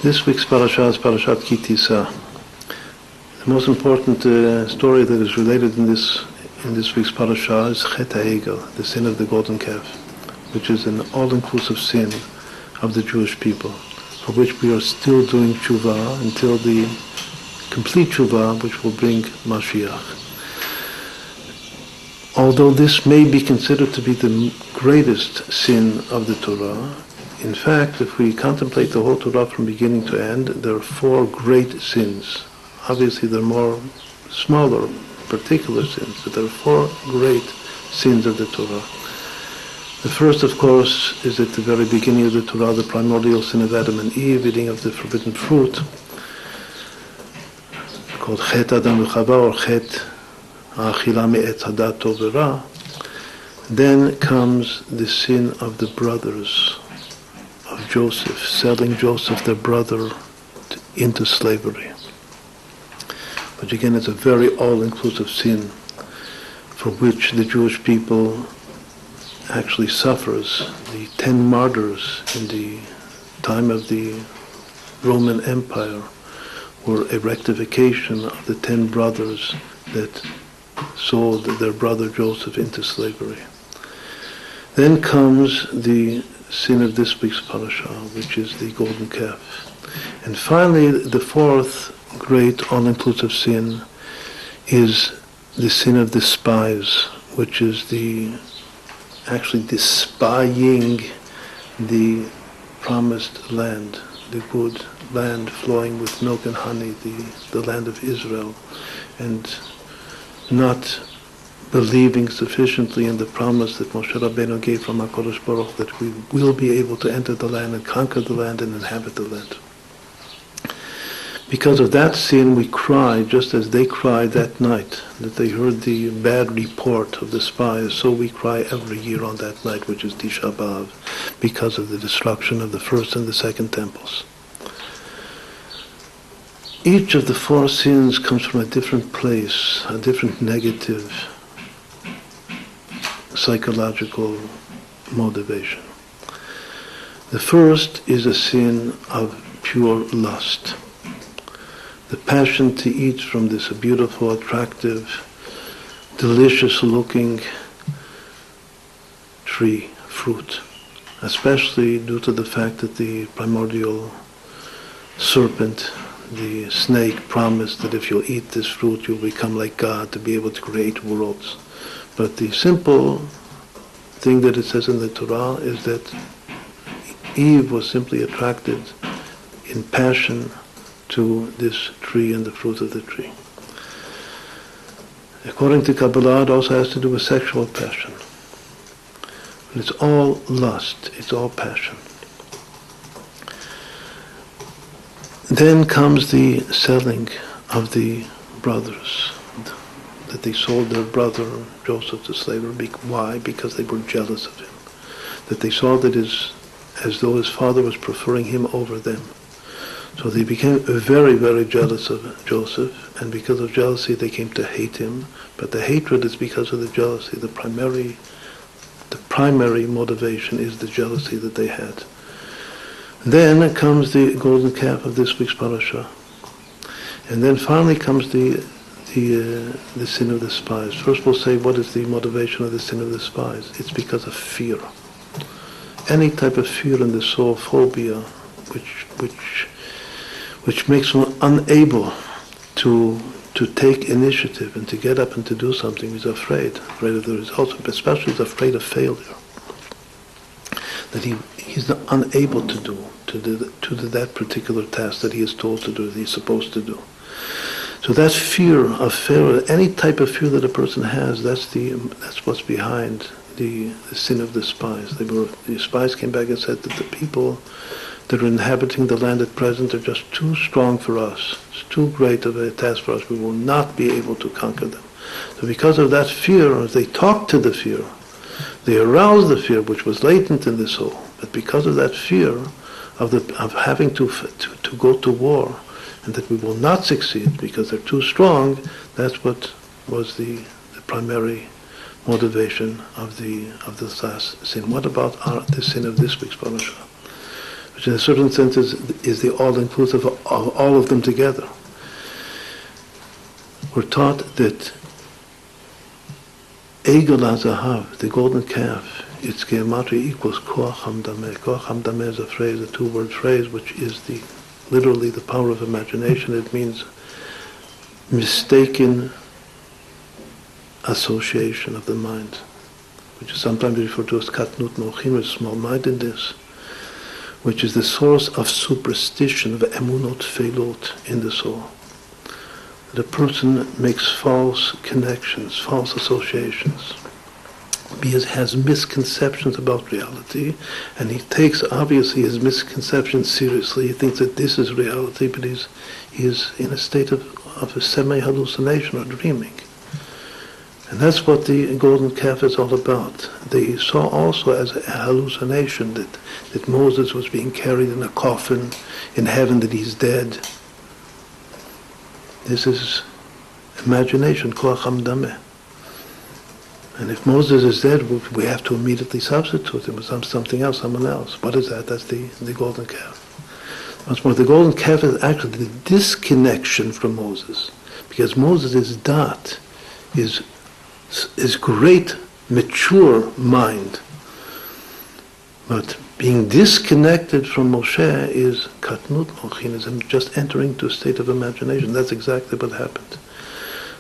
This week's parashah is Parashat Ki Tisa. The most important story that is related in this week's parashah is Chet HaEgel, the sin of the golden calf, which is an all-inclusive sin of the Jewish people, for which we are still doing tshuva until the complete tshuva, which will bring Mashiach. Although this may be considered to be the greatest sin of the Torah, in fact, if we contemplate the whole Torah from beginning to end, there are four great sins. Obviously, there are more smaller, particular sins, but there are four great sins of the Torah. The first, of course, is at the very beginning of the Torah, the primordial sin of Adam and Eve, eating of the forbidden fruit, called Chet Adam v'Chava, or Chet Ha'achila me'etz hadat tov v'ra. Then comes the sin of the brothers of Joseph, selling Joseph, their brother, into slavery. But again, it's a very all-inclusive sin for which the Jewish people actually suffers. The 10 martyrs in the time of the Roman Empire were a rectification of the 10 brothers that sold their brother Joseph into slavery. Then comes the sin of this week's parashah, which is the golden calf. And finally, the fourth great all-inclusive sin is the sin of the spies, which is actually the spying the promised land, the good land flowing with milk and honey, the land of Israel, and not believing sufficiently in the promise that Moshe Rabbeinu gave from HaKadosh Baruch Hu, that we will be able to enter the land and conquer the land and inhabit the land. Because of that sin, we cry just as they cried that night, that they heard the bad report of the spies, so we cry every year on that night, which is Tisha B'Av, because of the destruction of the first and the second temples. Each of the four sins comes from a different place, a different negative psychological motivation. The first is a sin of pure lust. The passion to eat from this beautiful, attractive, delicious-looking tree, fruit, especially due to the fact that the primordial serpent, the snake, promised that if you'll eat this fruit, you'll become like God, to be able to create worlds. But the simple thing that it says in the Torah is that Eve was simply attracted in passion to this tree and the fruit of the tree. According to Kabbalah, it also has to do with sexual passion. And it's all lust, it's all passion. Then comes the selling of the brothers, that they sold their brother Joseph to slavery. Why? Because they were jealous of him. That they saw that as though his father was preferring him over them. So they became very, very jealous of Joseph, and because of jealousy they came to hate him. But the hatred is because of the jealousy. The primary motivation is the jealousy that they had. Then comes the golden calf of this week's parashah. And then finally comes the sin of the spies. First we'll say, what is the motivation of the sin of the spies? It's because of fear. Any type of fear in the soul, phobia, which makes one unable to take initiative and to get up and to do something. He's afraid of the results, but especially he's afraid of failure. That he's not unable to do that particular task that he is told to do, that he's supposed to do. So that fear of failure, any type of fear that a person has, that's what's behind the sin of the spies. The spies came back and said that the people that are inhabiting the land at present are just too strong for us. It's too great of a task for us. We will not be able to conquer them. So because of that fear, they talked to the fear. They aroused the fear which was latent in the soul. But because of that fear of having to go to war, and that we will not succeed because they're too strong, that's what was the primary motivation of the last sin. What about the sin of this week's parashah? which in a certain sense is the all-inclusive of all of them together. We're taught that Egel HaZahav, the golden calf, its gematria equals Koach HaMdameh. Koach HaMdameh is a phrase, a two-word phrase, which is literally the power of imagination. It means mistaken association of the mind, which is sometimes referred to as katnut mochin, or small-mindedness, which is the source of superstition, of emunot feilot in the soul. The person makes false connections, false associations. He has misconceptions about reality, and he takes, obviously, his misconceptions seriously. He thinks that this is reality, but he's in a state of a semi-hallucination or dreaming. And that's what the golden calf is all about. They saw also as a hallucination that Moses was being carried in a coffin in heaven, that he's dead. This is imagination, koach hamdameh. And if Moses is dead, we have to immediately substitute him with something else, someone else. What is that? That's the golden calf. Once more, the golden calf is actually the disconnection from Moses, because Moses' dot is great, mature mind. But being disconnected from Moshe is katnut mochin, is just entering to a state of imagination. That's exactly what happened.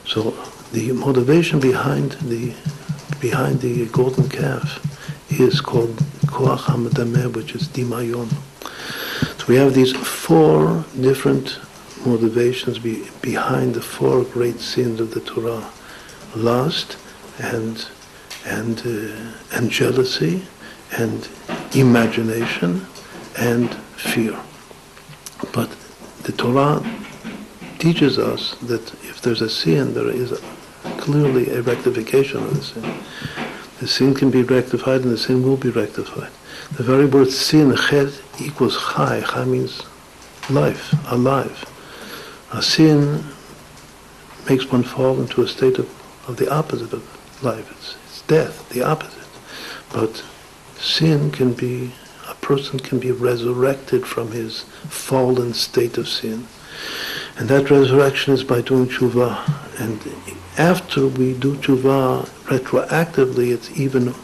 So the motivation behind the golden calf is called koach hamdameh, which is dimayon. So we have these four different motivations behind the four great sins of the Torah: lust and jealousy and imagination and fear. But the Torah teaches us that if there's a sin, there is clearly a rectification of the sin. The sin can be rectified, and the sin will be rectified. The very word sin, chet, equals chai. Chai means life, alive. A sin makes one fall into a state of the opposite of life. It's death, the opposite. But sin a person can be resurrected from his fallen state of sin. And that resurrection is by doing tshuva. And after we do tshuva, retroactively, it's even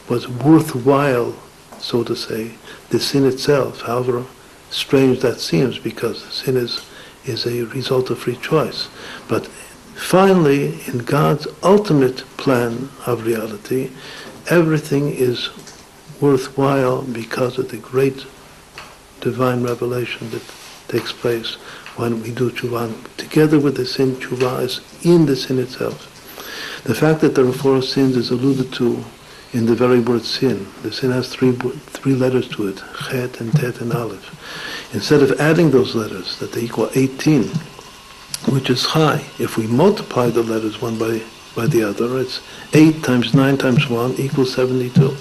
was worthwhile, so to say, the sin itself, however strange that seems, because sin is a result of free choice. But finally, in God's ultimate plan of reality, everything is worthwhile because of the great divine revelation that takes place when we do tshuva. Together with the sin, tshuva is in the sin itself. The fact that there are four sins is alluded to in the very word sin. The sin has three letters to it: chet and tet and aleph. Instead of adding those letters, that they equal 18, which is chai, if we multiply the letters one by the other, it's 8 times 9 times 1 equals 72.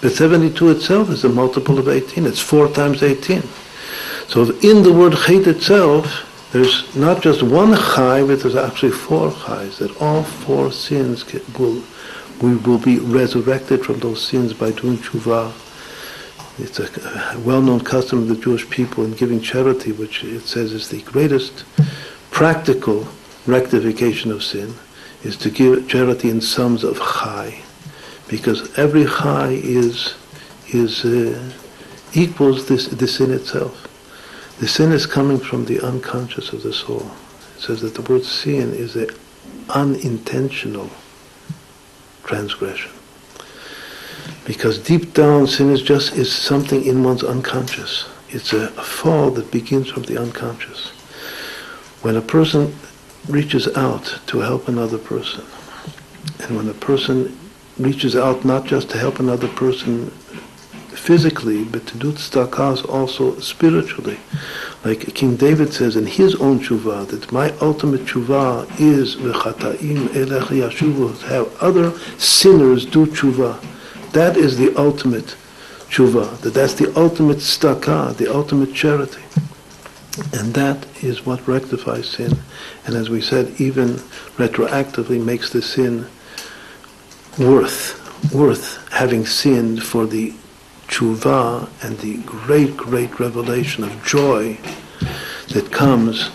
But 72 itself is a multiple of 18. It's 4 times 18. So in the word chet itself, there's not just one chai, but there's actually 4 chais, that all 4 sins we will be resurrected from those sins by doing tshuva. It's a well-known custom of the Jewish people in giving charity, which it says is the greatest practical rectification of sin, is to give charity in sums of chai, because every chai equals the sin itself. The sin is coming from the unconscious of the soul. It says that the word sin is an unintentional transgression, because deep down sin is something in one's unconscious. It's a fall that begins from the unconscious. When a person reaches out to help another person, and when a person reaches out not just to help another person physically, but to do tzedakah also spiritually. Like King David says in his own tshuva, that my ultimate tshuva is v'chataim elech yashuvu, to have other sinners do tshuva. That is the ultimate tshuva, that's the ultimate tzedakah, the ultimate charity. And that is what rectifies sin. And as we said, even retroactively makes the sin worth having sinned for the tshuva and the great, great revelation of joy that comes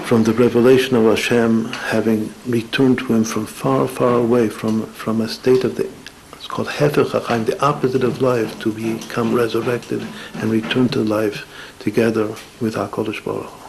from the revelation of Hashem having returned to him from far, far away, from a state of it's called Hefech HaChaim, the opposite of life, to become resurrected and return to life together with HaKadosh Baruch Hu.